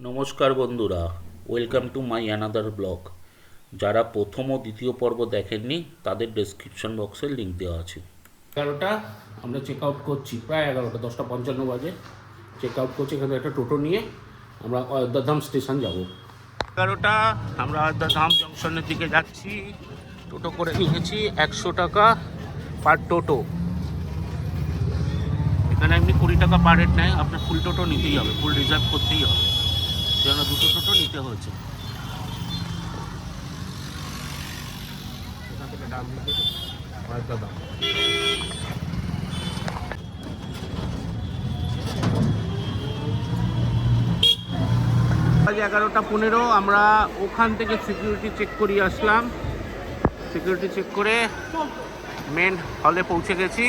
নমস্কার বন্ধুরা, welcome to my another blog. যারা প্রথম ও দ্বিতীয় পর্ব দেখেননি তাদের ডেসক্রিপশন বক্সে লিঙ্ক দেওয়া আছে। 11টা আমরা চেক আউট করছি, প্রায় 11টা, 10:55 বাজে চেক আউট করছি। এখানে একটা টোটো নিয়ে আমরা অযোধ্যাধাম স্টেশন যাব। 11টা আমরা অযোধ্যাধাম জংশনের দিকে যাচ্ছি। টোটো করে নিয়েছি, 100 টাকা পার টোটো। এখানে এমনি 20 টাকা পার হেড নেয়, আপনার ফুল টোটো নিতেই হবে, ফুল রিজার্ভ করতেই হবে। সেজন্য দুটো টোটো নিতে হয়েছে। এখান থেকে ডান দিকে অযোধ্যাধাম। 11:15 আমরা ওখান থেকে সিকিউরিটি চেক করিয়ে আসলাম। সিকিউরিটি চেক করে মেন হলে পৌঁছে গেছি।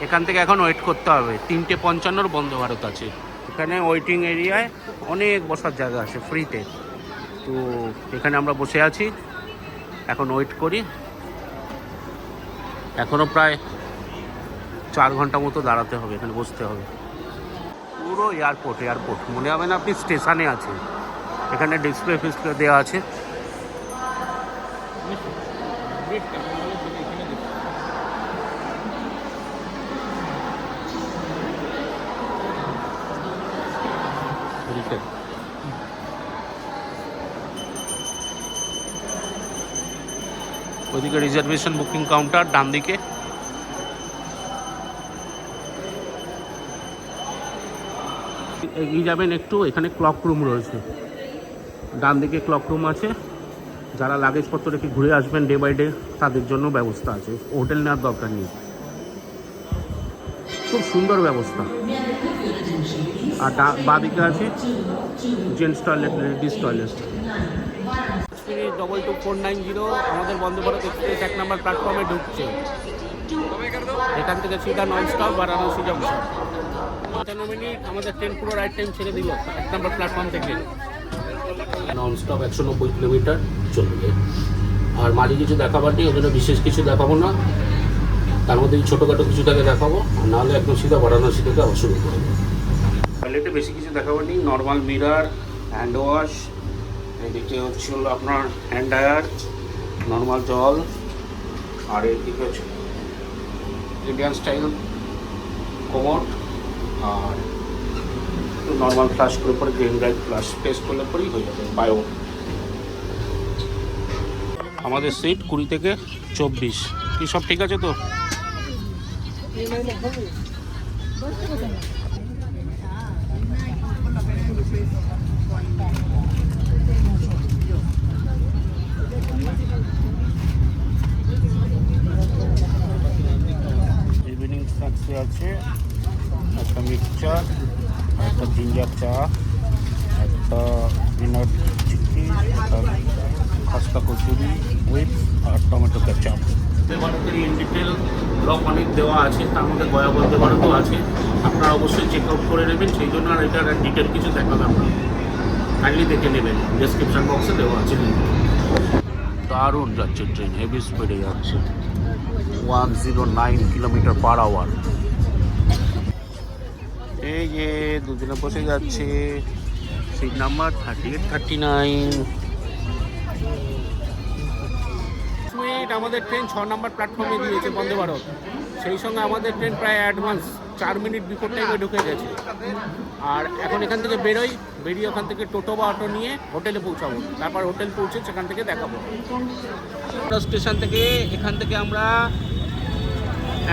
এখান থেকে এখন ওয়েট করতে হবে। 3:55 বন্দে ভারত আছে। এখানে ওয়েটিং এরিয়ায় অনেক বসার জায়গা আছে ফ্রিতে, তো এখানে আমরা বসে আছি, এখন ওয়েট করি। এখনও প্রায় 4 ঘন্টা মতো দাঁড়াতে হবে, এখানে বসতে হবে। পুরো এয়ারপোর্ট মনে হবে না আপনি স্টেশনে আছেন। এখানে ডিসপ্লে ফিসপ্লে দেওয়া আছে। ওইদিকে রিজার্ভেশন বুকিং কাউন্টার, ডান দিকে। এগিয়ে যাবেন একটু, এখানে ক্লক রুম রয়েছে, ডান দিকে ক্লক রুম আছে। যারা লাগেজপত্র রেখে ঘুরে আসবেন ডে বাই ডে, তাদের জন্য ব্যবস্থা আছে, হোটেল নেওয়ার দরকার নেই। খুব সুন্দর ব্যবস্থা। আর বাঁদিকে আছে জেন্টস টয়লেট, লেডিস টয়লেট। 2249 আমাদের বন্দে ভারত এক্সপ্রেস 1 নম্বর প্ল্যাটফর্মে ঢুকছে। এখান থেকে সিধা non stop Varanasi junction. 55 minute আমাদের ট্রেন পুরো রাইট টাইম ছেড়ে দিল 1 নম্বর প্ল্যাটফর্ম থেকে। নন স্টপ 190 কিলোমিটার চলবে। আর মাঝে কিছু দেখাবার নেই, ওই জন্য বিশেষ কিছু দেখাবো না। তার মধ্যে ছোটোখাটো কিছু থেকে দেখাবো, আর নাহলে একদম সিধা বারাণসী থেকে আবার শুরু করবো। টয়লেটে বেশি কিছু দেখাবার নেই, নর্মাল মিরার, হ্যান্ড ওয়াশ, এদিকে হচ্ছে হলো আপনার হ্যান্ড ড্রায়ার, নর্মাল জল, আর এদিকে হচ্ছে ইন্ডিয়ান স্টাইল কোমোড, আর নর্মাল ফ্লাশ করে পরে গ্রিন লাইট ফ্লাশ টেস্ট করলে পরেই হয়ে যাবে বায়ো। আমাদের সিট 20 থেকে 24। কি সব ঠিক আছে তো? ইভিনিং স্ন্যাক্সে আছে একটা মিক্সচার, একটা জিঞ্জার চা, একটা পিনাট চিক্কি, একটা খাস্তা কচুরি উইথ আর টমেটো কেচাপ। বন্দে ভারতের ইন ডিটেল ব্লগ অনেক দেওয়া আছে, তার মধ্যে গয়া বন্দে ভারতও আছে। আপনারা অবশ্যই চেক আউট করে নেবেন, সেই জন্য আর এটার ডিটেল কিছু দেখালাম না, কাইন্ডলি দেখে নেবেন, ডেসক্রিপশন বক্সে দেওয়া আছে লিঙ্ক। দারুণ যাচ্ছে ট্রেন, হেভি স্পিডে যাচ্ছে, 109 কিলোমিটার পার আওয়ার। এই যে দুজনে বসে যাচ্ছে, সিট নাম্বার 38, 39। আমাদের ট্রেন 6 নম্বর প্ল্যাটফর্মে দিয়েছে বন্দে ভারত, সেই সঙ্গে আমাদের ট্রেন প্রায় অ্যাডভান্স 4 মিনিট বিফোর টাইমে ঢুকে গেছে। আর এখন এখান থেকে বেরিয়ে ওখান থেকে টোটো বা অটো নিয়ে হোটেলে পৌঁছাবো, তারপর হোটেল পৌঁছে সেখান থেকে দেখাবো। স্টেশন থেকে এখান থেকে আমরা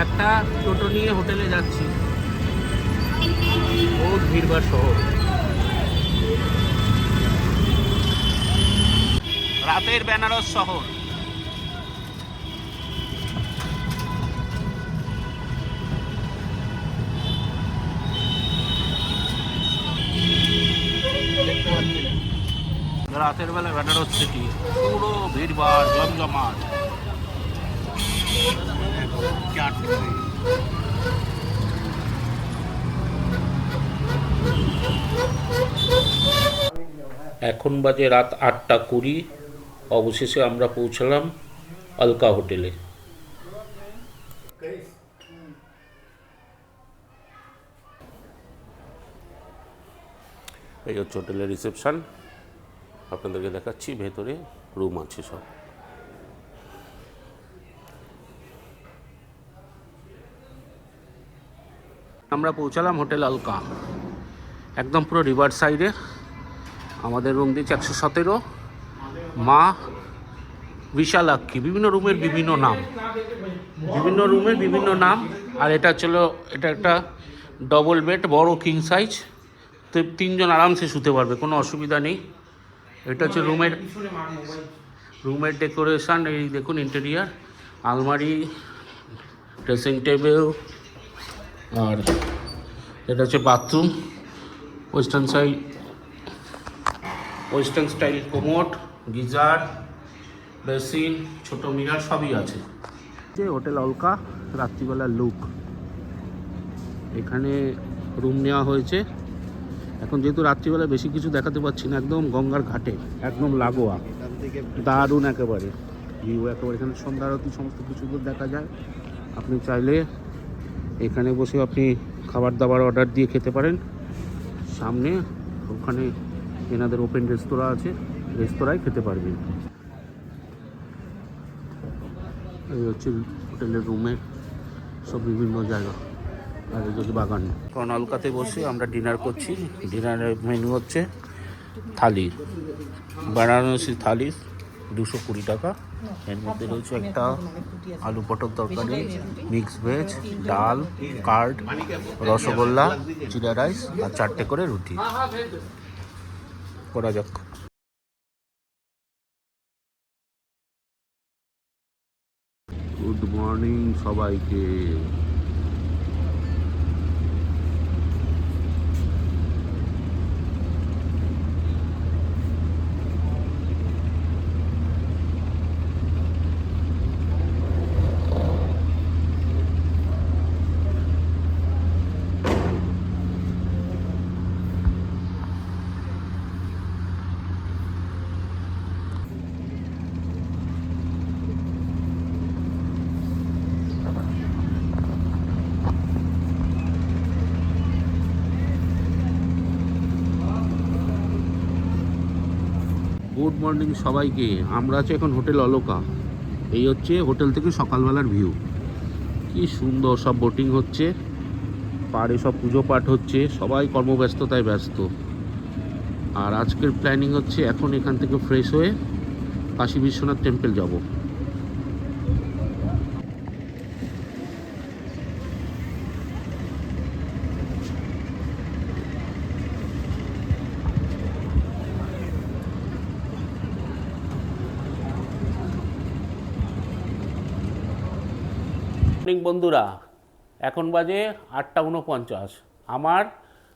একটা টোটো নিয়ে হোটেলে যাচ্ছি। বহুত ভিড়ভাড় শহর, রাতের বেনারস শহর। রাতের বেলা বেনারস সিটি পুরো ভিড়ভাড় জমজমাট। এখন বাজে রাত 8:20। অবশেষে আমরা পৌঁছলাম অলকা হোটেলে। এই হচ্ছে হোটেলের রিসেপশন, আপনাদেরকে দেখাচ্ছি। ভেতরে রুম আছে সব। আমরা পৌঁছালাম হোটেল অলকা, একদম পুরো রিভার সাইডে। আমাদের রুম দিয়েছে 117, মা বিশালাক্ষী। বিভিন্ন রুমের বিভিন্ন নাম, বিভিন্ন রুমের বিভিন্ন নাম। আর এটা একটা ডবল বেড, বড় কিং সাইজ, 3 জন আরামসে শুতে পারবে, কোনো অসুবিধা নেই। এটা হচ্ছে রুমের ডেকোরেশন। এই দেখুন ইন্টেরিয়ার, আলমারি, ড্রেসিং টেবিল। আর এটা হচ্ছে bathroom, western style commode, geyser, basin, ছোট মিরার সবই আছে। যে হোটেল অলকা রাত্রিবেলার লুক। এখানে রুম নেওয়া হয়েছে। এখন যেহেতু রাত্রিবেলা বেশি কিছু দেখাতে পাচ্ছি না, একদম গঙ্গার ঘাটে একদম লাগোয়া, দারুণ একেবারে ভিউ। একেবারে এখানে সন্ধ্যা আরতি সমস্ত কিছু দেখা যায়। আপনি চাইলে এখানে বসে আপনি খাবার দাবার অর্ডার দিয়ে খেতে পারেন। সামনে ওখানে এনাদের ওপেন রেস্তোরাঁ আছে, রেস্তোরাঁয় খেতে পারবেন। এই হচ্ছে হোটেলের রুমের সব বিভিন্ন জায়গা। আর এই যদি বাগান। কারণ অলকাতে বসে আমরা ডিনার করছি। ডিনারের মেনু হচ্ছে থালি, বারাণসী থালি, 220 টাকা। এর মধ্যে রয়েছে একটা আলু পটল তরকারি, মিক্স ভেজ, ডাল, কার্ড, রসগোল্লা, জিরা রাইস আর 4টে করে রুটি। করা যাক। গুড মর্নিং সবাইকে। গুড মর্নিং সবাইকে। আমরা আছি এখন হোটেল অলকা। এই হচ্ছে হোটেল থেকে সকালবেলার ভিউ। কি সুন্দর, সব বোটিং হচ্ছে, পাড়ে সব পুজো পাঠ হচ্ছে, সবাই কর্মব্যস্ততায় ব্যস্ত। আর আজকের প্ল্যানিং হচ্ছে এখন এখান থেকে ফ্রেশ হয়ে কাশী বিশ্বনাথ টেম্পল যাব। বন্ধুরা, এখন বাজে 8:49। আমার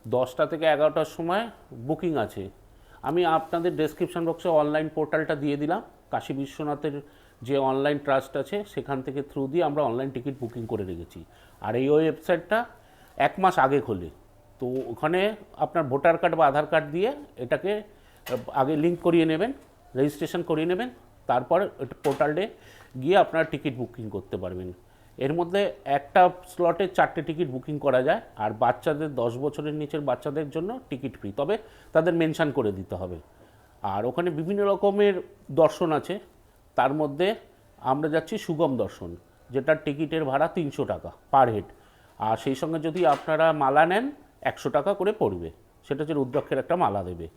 10টা থেকে 11টার সময় বুকিং আছে। আমি আপনাদের ডেসক্রিপশন বক্সে অনলাইন পোর্টালটা দিয়ে দিলাম। কাশী বিশ্বনাথের যে অনলাইন ট্রাস্ট আছে সেখান থেকে থ্রু দিয়ে আমরা অনলাইন টিকিট বুকিং করে রেখেছি। আর এই ওয়েবসাইটটা 1 মাস আগে খোলে। তো ওখানে আপনার ভোটার কার্ড বা আধার কার্ড দিয়ে এটাকে আগে লিঙ্ক করিয়ে নেবেন, রেজিস্ট্রেশন করিয়ে নেবেন। তারপর পোর্টালে গিয়ে আপনারা টিকিট বুকিং করতে পারবেন। এর মধ্যে একটা স্লটে 4টে টিকিট বুকিং করা যায়। আর বাচ্চাদের 10 বছরের নিচের বাচ্চাদের জন্য টিকিট ফ্রি, তবে তাদের মেনশন করে দিতে হবে। আর ওখানে বিভিন্ন রকমের দর্শন আছে, তার মধ্যে আমরা যাচ্ছি সুগম দর্শন, যেটার টিকিটের ভাড়া 300 টাকা পার হেড। আর সেই সঙ্গে যদি আপনারা মালা নেন 100 টাকা করে পড়বে। সেটা হচ্ছে রুদ্রাক্ষের একটা মালা দেবে।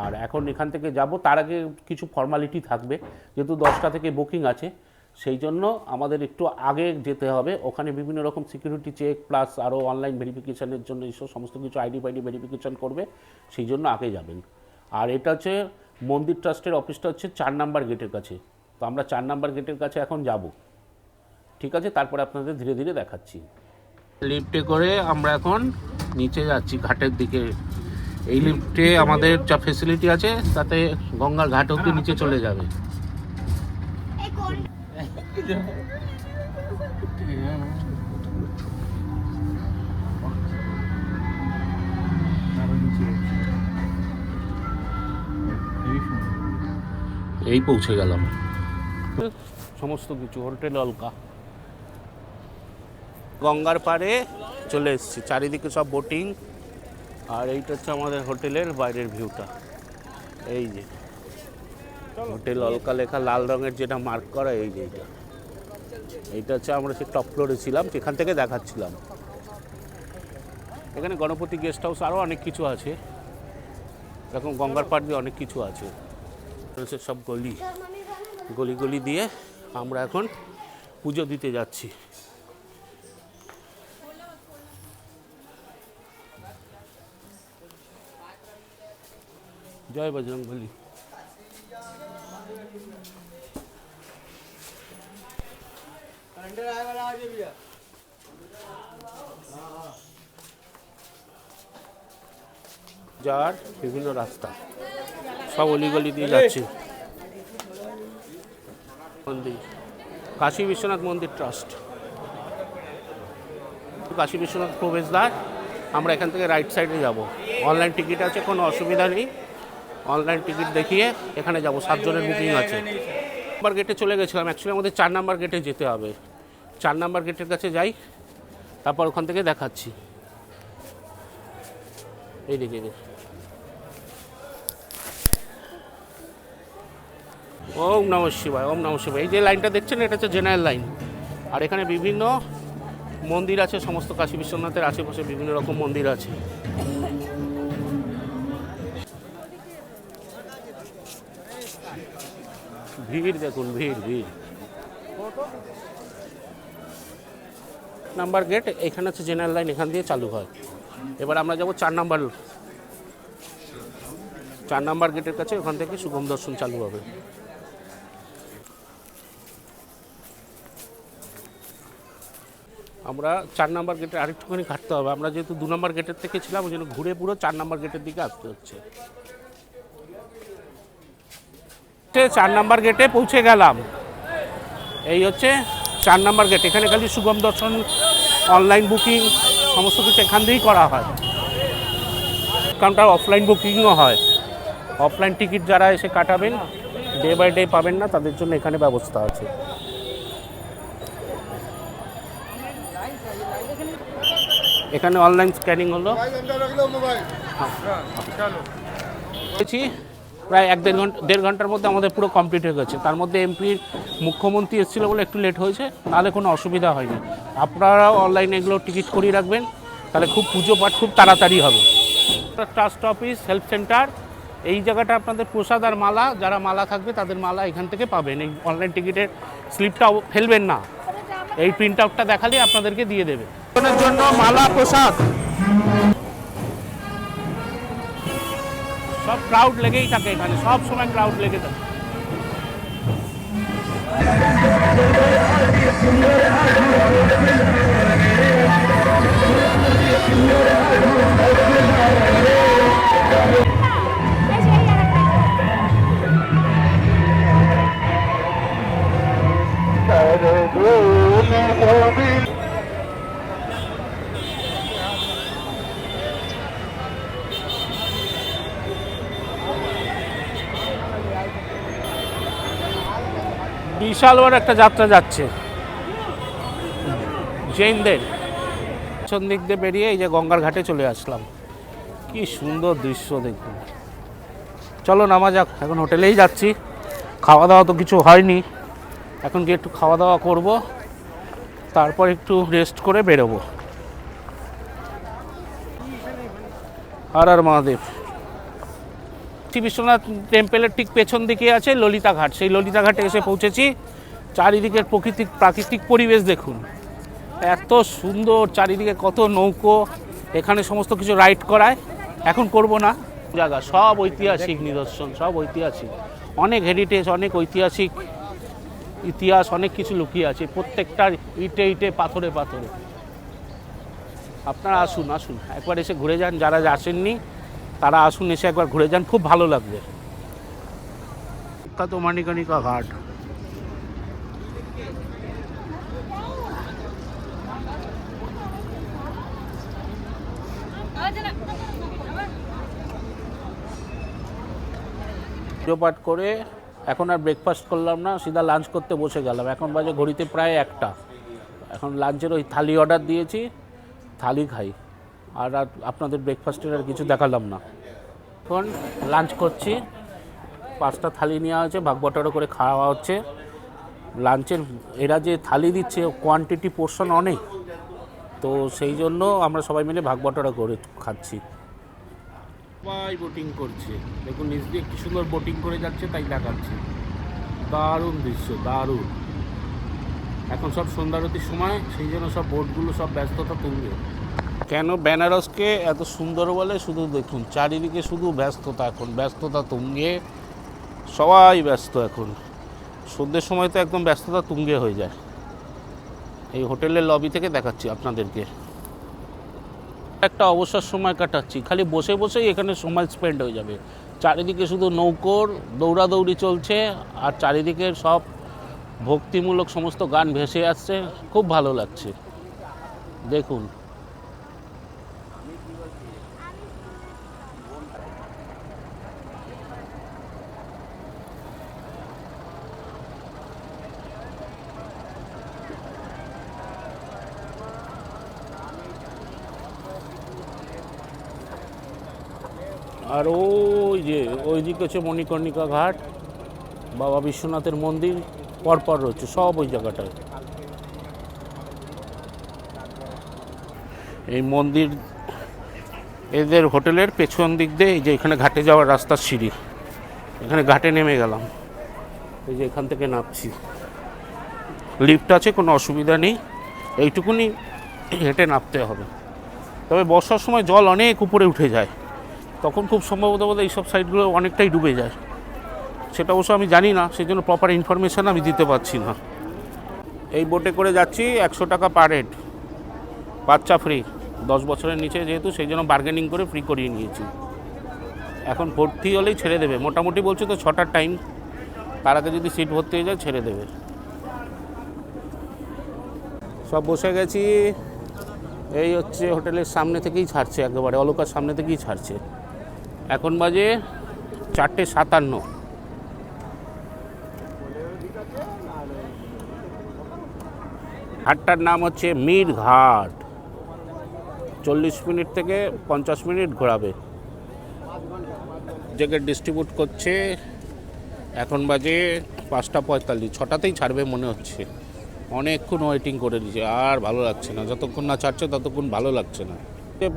আর এখন এখান থেকে যাব, তার আগে কিছু ফর্মালিটি থাকবে। যেহেতু 10টা থেকে বুকিং আছে, সেই জন্য আমাদের একটু আগে যেতে হবে। ওখানে বিভিন্ন রকম সিকিউরিটি চেক প্লাস আরও অনলাইন ভেরিফিকেশানের জন্য এইসব সমস্ত কিছু আইডি ভেরিফিকেশান করবে, সেই জন্য আগে যাবেন। আর এটা হচ্ছে মন্দির ট্রাস্টের অফিসটা হচ্ছে 4 নাম্বার গেটের কাছে। তো আমরা 4 নাম্বার গেটের কাছে এখন যাব। ঠিক আছে, তারপরে আপনাদের ধীরে ধীরে দেখাচ্ছি। লিফটে করে আমরা এখন নিচে যাচ্ছি ঘাটের দিকে। এই লিফটে আমাদের যা ফেসিলিটি আছে তাতে গঙ্গার ঘাট অব্দি নিচে চলে যাবে। এই পৌঁছে গেলাম। সমস্ত কিছু হোটেল অলকা, গঙ্গার পাড়ে চলে এসেছি। চারিদিকে সব বোটিং, আর এইটা হচ্ছে আমাদের হোটেলের বাইরের ভিউটা। এই যে হোটেল অলকা লেখা লাল রঙের যেটা মার্ক করা, এই যে এইটা হচ্ছে আমরা সে টপ ফ্লোরে ছিলাম, সেখান থেকে দেখাচ্ছিলাম। এখানে গণপতি গেস্ট হাউস আরও অনেক কিছু আছে, এরকম গঙ্গার পাড় দিয়ে অনেক কিছু আছে। সব গলি গলি গলি দিয়ে আমরা এখন পুজো দিতে যাচ্ছি। জয় বজরংবলী। যাওয়ার বিভিন্ন রাস্তা সব অলিগলি দিয়ে যাচ্ছি। মন্দির কাশী বিশ্বনাথ মন্দির ট্রাস্ট, কাশী বিশ্বনাথ প্রবেশদ্বার। আমরা এখান থেকে রাইট সাইডে যাব। অনলাইন টিকিট আছে, কোনো অসুবিধা নেই। অনলাইন টিকিট দেখিয়ে এখানে যাব। 7 জনের বুকিং আছে। নাম্বার গেটে চলে গেছিলাম, অ্যাকচুয়ালি আমাদের 4 নাম্বার গেটে যেতে হবে। 4 নাম্বার গেটের কাছে যাই, তারপর ওখান থেকে দেখাচ্ছি। এই দিকে ওম নমঃ শিবায়, ওম নমঃ শিবায়। এই যে লাইনটা দেখছেন, এটা হচ্ছে জেনারেল লাইন। আর এখানে বিভিন্ন মন্দির আছে, সমস্ত কাশী বিশ্বনাথের আশেপাশে বিভিন্ন রকম মন্দির আছে। ভিড় দেখুন, ভিড়। নাম্বার গেট এখানে হচ্ছে জেনারেল লাইন, এখান দিয়ে চালু হয়। এবার আমরা যাব 4 নাম্বার গেটের কাছে, ওখান থেকে শুভম দর্শন চালু হবে। আমরা 4 নাম্বার গেটে আরেকটুখানি কাটতে হবে। আমরা যেহেতু 2 নাম্বার গেটের থেকে ছিলাম, ওই জন্য ঘুরে পুরো 4 নাম্বার গেটের দিকে আসতে হচ্ছে। 4 নাম্বার গেটে পৌঁছে গেলাম। এই হচ্ছে 4 নাম্বার গেট। এখানে খালি শুভম দর্শন, অনলাইন বুকিং সমস্ত কিছু এখান দিয়েই করা হয়। কাউন্টার অফলাইন বুকিংও হয়। অফলাইন টিকিট যারা এসে কাটাবেন, ডে বাই ডে পাবেন না, তাদের জন্য এখানে ব্যবস্থা আছে। এখানে অনলাইন স্ক্যানিং হলো। প্রায় 1-1.5 ঘন্টার মধ্যে আমাদের পুরো কমপ্লিট হয়ে গেছে। তার মধ্যে এমপির মুখ্যমন্ত্রী এসেছিলো বলে একটু লেট হয়েছে, তাহলে কোনো অসুবিধা হয়নি। আপনারাও অনলাইনে এগুলো টিকিট করিয়ে রাখবেন, তাহলে খুব পুজো পাঠ খুব তাড়াতাড়ি হবে। ট্রাস্ট অফিস, হেল্প সেন্টার, এই জায়গাটা আপনাদের প্রসাদ আর মালা, যারা মালা থাকবে তাদের মালা এখান থেকে পাবেন। এই অনলাইন টিকিটের স্লিপটাও ফেলবেন না, এই প্রিন্ট আউটটা দেখালে আপনাদেরকে দিয়ে দেবে। জন্য মালা, প্রসাদ সব ক্রাউড লেগেই থাকে এখানে, সব সময় ক্রাউড লেগে থাকে। বিশাল বড় একটা যাত্রা যাচ্ছে জৈনদের। পেছন দিক দিয়ে বেরিয়ে এই যে গঙ্গার ঘাটে চলে আসলাম। কি সুন্দর দৃশ্য দেখুন। চলো নামা যাক, এখন হোটেলেই যাচ্ছি। খাওয়া দাওয়া তো কিছু হয়নি, এখন গিয়ে একটু খাওয়া দাওয়া করব, তারপর একটু রেস্ট করে বেরোবো। হর মহাদেব। কাশী বিশ্বনাথ টেম্পেলের ঠিক পেছন দিকে আছে ললিতা ঘাট। সেই ললিতা ঘাটে এসে পৌঁছেছি। চারিদিকের প্রাকৃতিক পরিবেশ দেখুন, এত সুন্দর। চারিদিকে কত নৌকো, এখানে সমস্ত কিছু রাইড করায়। এখন করব না, জায়গা সব ঐতিহাসিক নিদর্শন, সব ঐতিহাসিক, অনেক হেরিটেজ, অনেক ঐতিহাসিক ইতিহাস, অনেক কিছু লুকিয়ে আছে প্রত্যেকটার ইটে ইটে, পাথরে পাথরে। আপনারা আসুন একবার এসে ঘুরে যান। যারা আসেননি তারা আসুন, এসে একবার ঘুরে যান, খুব ভালো লাগবে। বিখ্যাত মানিকর্ণিকা ঘাট। পুজো পাঠ করে এখন আর ব্রেকফাস্ট করলাম না, সিধা লাঞ্চ করতে বসে গেলাম। এখন বাজে ঘড়িতে প্রায় 1টা। এখন লাঞ্চের ওই থালি অর্ডার দিয়েছি, থালি খাই। আর আপনাদের ব্রেকফাস্টের আর কিছু দেখালাম না। এখন লাঞ্চ করছি, 5টা থালি নেওয়া হয়েছে, ভাগ বটরা করে খাওয়া হচ্ছে। লাঞ্চের এরা যে থালি দিচ্ছে কোয়ান্টিটি পোর্শন অনেক, তো সেই জন্য আমরা সবাই মিলে ভাগ বটরা করে খাচ্ছি। সবাই বোটিং করছে, দেখুন নিচ দিয়ে কি সুন্দর বোটিং করে যাচ্ছে, তাই দেখাচ্ছি। দারুণ দৃশ্য, দারুণ। এখন সব সন্ধ্যারতির সময়, সেই জন্য সব বোটগুলো সব ব্যস্ততা তুলবে। কেন বেনারসকে এত সুন্দর বলে শুধু দেখুন, চারিদিকে শুধু ব্যস্ততা, এখন ব্যস্ততা তুঙ্গে, সবাই ব্যস্ত। এখন সন্ধ্যের সময় তো একদম ব্যস্ততা তুঙ্গে হয়ে যায়। এই হোটেলের লবি থেকে দেখাচ্ছি আপনাদেরকে। একটা অবসর সময় কাটাচ্ছি, খালি বসে বসেই এখানে সময় স্পেন্ড হয়ে যাবে। চারিদিকে শুধু নৌকোর দৌড়াদৌড়ি চলছে, আর চারিদিকে সব ভক্তিমূলক সমস্ত গান ভেসে আসছে, খুব ভালো লাগছে। দেখুন আর ওই যে ওইদিকে হচ্ছে মণিকর্ণিকা ঘাট, বাবা বিশ্বনাথের মন্দির পরপর রয়েছে সব ওই জায়গাটায়। এই মন্দির এদের হোটেলের পেছন দিক দিয়ে, এই যে এখানে ঘাটে যাওয়ার রাস্তার সিঁড়ি, এখানে ঘাটে নেমে গেলাম, এই যে এখান থেকে নামছি। লিফট আছে, কোনো অসুবিধা নেই, এইটুকুনি হেঁটে নামতে হবে। তবে বর্ষার সময় জল অনেক উপরে উঠে যায়, তখন খুব সম্ভবত বোধ এইসব সাইডগুলো অনেকটাই ডুবে যায়। সেটা অবশ্য আমি জানি না, সেই জন্য প্রপার ইনফরমেশান আমি দিতে পারছি না। এই বোটে করে যাচ্ছি, 100 টাকা পার হেড, বাচ্চা ফ্রি, 10 বছরের নিচে যেহেতু, সেই জন্য বার্গেনিং করে ফ্রি করিয়ে নিয়েছি। এখন ভর্তি হলেই ছেড়ে দেবে, মোটামুটি বলছে তো 6টার টাইম, তার আগে যদি সিট ভর্তি হয়ে যায় ছেড়ে দেবে। সব বসে গেছি, এই হচ্ছে হোটেলের সামনে থেকেই ছাড়ছে, একেবারে অলকার সামনে থেকেই ছাড়ছে। এখন বাজে 4:57। ঘাটটার নাম হচ্ছে মীর ঘাট। 40 মিনিট থেকে 50 মিনিট ঘোরাবে। জায়গায় ডিস্ট্রিবিউট করছে। এখন বাজে 5:45, 6টাতেই ছাড়বে মনে হচ্ছে। অনেকক্ষণ ওয়েটিং করে দিয়েছে, আর ভালো লাগছে না, যতক্ষণ না ছাড়ছে ততক্ষণ ভালো লাগছে না।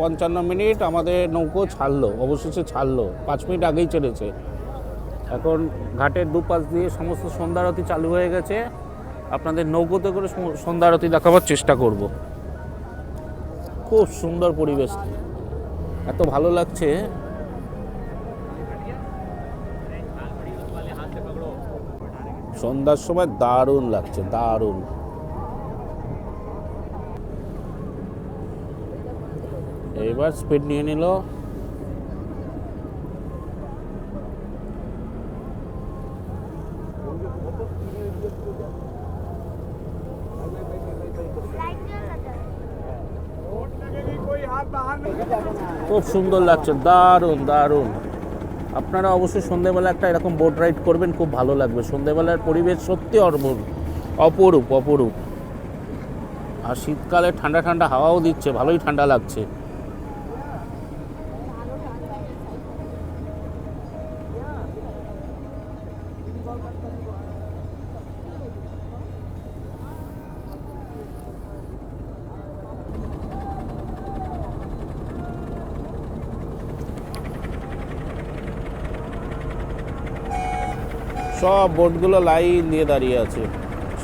55 মিনিট আমাদের নৌকো ছাড়লো, অবশেষে ছাড়লো, 5 মিনিট আগেই ছেড়েছে। এখন ঘাটের দুপাশ দিয়ে সমস্ত সন্ধ্যারতি চালু হয়ে গেছে, আপনাদের নৌকোতে করে সন্ধ্যারতি দেখাবার চেষ্টা করব। খুব সুন্দর পরিবেশ, এত ভালো লাগছে। সন্ধ্যার সময় দারুণ লাগছে, দারুণ। এবার স্পিড নিয়ে নিল। খুব সুন্দর লাগছে, দারুণ দারুণ। আপনারা অবশ্যই সন্ধ্যেবেলা একটা এরকম বোট রাইড করবেন, খুব ভালো লাগবে। সন্ধ্যেবেলার পরিবেশ সত্যি অপরূপ অপরূপ। আর শীতকালে ঠান্ডা ঠান্ডা হাওয়াও দিচ্ছে, ভালোই ঠান্ডা লাগছে। সব বোটগুলো লাইন দিয়ে দাঁড়িয়ে আছে,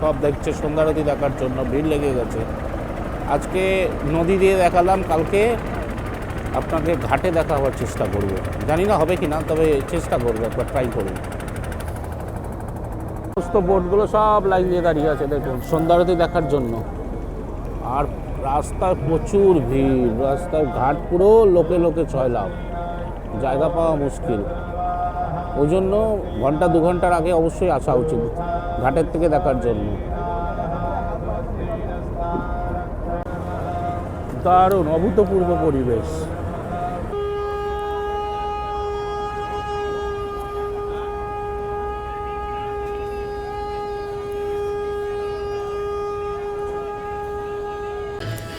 সব দেখছে সন্ধ্যারতি দেখার জন্য, ভিড় লেগে গেছে। আজকে নদী দিয়ে দেখালাম, কালকে আপনাকে ঘাটে দেখাবার চেষ্টা করব। জানি না হবে কি না, তবে চেষ্টা করবো, একবার ট্রাই করব। সমস্ত বোটগুলো সব লাইন দিয়ে দাঁড়িয়ে আছে দেখুন, সন্ধ্যারতি দেখার জন্য। আর রাস্তায় প্রচুর ভিড়, রাস্তায় ঘাট পুরো লোকে লোকে ছয়লাভ, জায়গা পাওয়া মুশকিল। ওই জন্য 1-2 ঘন্টার আগে অবশ্যই আসা উচিত ঘাটের থেকে দেখার জন্য। দারুণ অভূতপূর্ব পরিবেশ।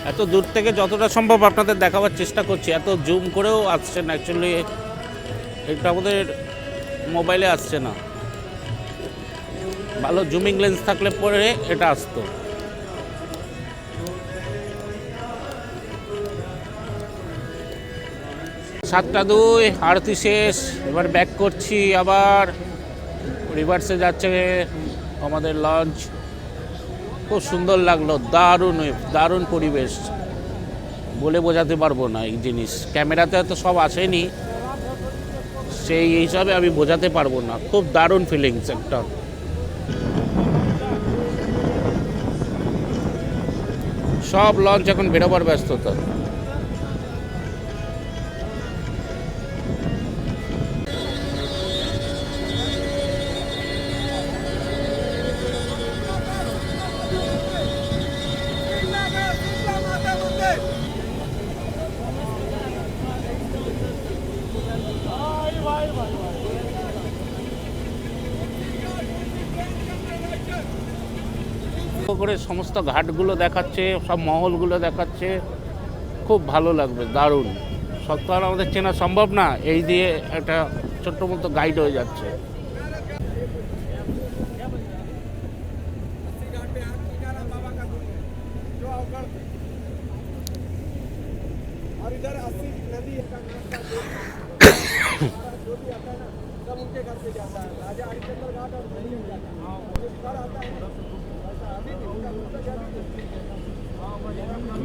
এত দূর থেকে যতটা সম্ভব আপনাদের দেখাবার চেষ্টা করছি, এত জুম করেও আসছে না, অ্যাকচুয়ালি এটা আমাদের মোবাইলে আসছে না। ভালো জুমিং লেন্স থাকলে পরে এটা আসতো। সাতটা 2 আরতি শেষ, এবার ব্যাক করছি, আবার রিভার্সে যাচ্ছে আমাদের লঞ্চ। খুব সুন্দর লাগলো, দারুণ দারুণ পরিবেশ, বলে বোঝাতে পারবো না এই জিনিস। ক্যামেরাতে তো সব আসেনি, সেই হিসাবে আমি বোঝাতে পারবো না। খুব দারুণ ফিলিংস একটা। সব লঞ্চ এখন বেরোবার ব্যস্ততা। করে সমস্ত ঘাটগুলো দেখাচ্ছে, সব মহলগুলো দেখাচ্ছে, খুব ভালো লাগবে, দারুণ। সব তো আর আমাদের চেনা সম্ভব না, এই দিয়ে একটা ছোট্ট মতো গাইড হয়ে যাচ্ছে।